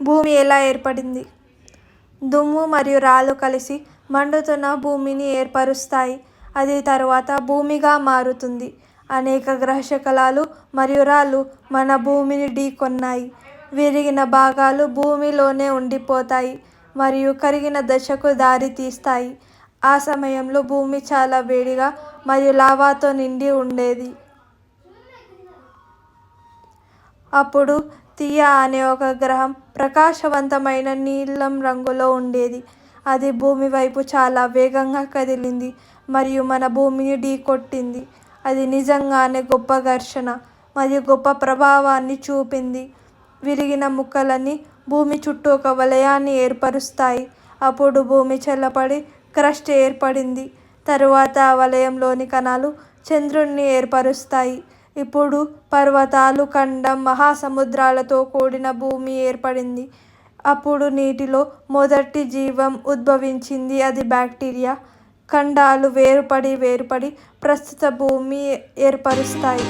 భూమి ఎలా ఏర్పడింది? దుమ్ము మరియు రాళ్ళు కలిసి మండుతున్న భూమిని ఏర్పరుస్తాయి. అది తరువాత భూమిగా మారుతుంది. అనేక గ్రహశకలాలు మరియు రాళ్ళు మన భూమిని ఢీకొన్నాయి. విరిగిన భాగాలు భూమిలోనే ఉండిపోతాయి మరియు కరిగిన దశకు దారితీస్తాయి. ఆ సమయంలో భూమి చాలా వేడిగా మరియు లావాతో నిండి ఉండేది. అప్పుడు థియా అనే ఒక గ్రహం ప్రకాశవంతమైన నీలం రంగులో ఉండేది. అది భూమి వైపు చాలా వేగంగా కదిలింది మరియు మన భూమిని ఢీకొట్టింది. అది నిజంగానే గొప్ప ఘర్షణ మరియు గొప్ప ప్రభావాన్ని చూపింది. విరిగిన ముక్కలన్నీ భూమి చుట్టూ ఒక వలయాన్ని ఏర్పరుస్తాయి. అప్పుడు భూమి చల్లబడి క్రస్ట్ ఏర్పడింది. తరువాత ఆ వలయంలోని కణాలు చంద్రుడిని ఏర్పరుస్తాయి. ఇప్పుడు పర్వతాలు, ఖండం, మహాసముద్రాలతో కూడిన భూమి ఏర్పడింది. అప్పుడు నీటిలో మొదటి జీవం ఉద్భవించింది. అది బ్యాక్టీరియా. ఖండాలు వేరుపడి ప్రస్తుత భూమి ఏర్పరుస్తాయి.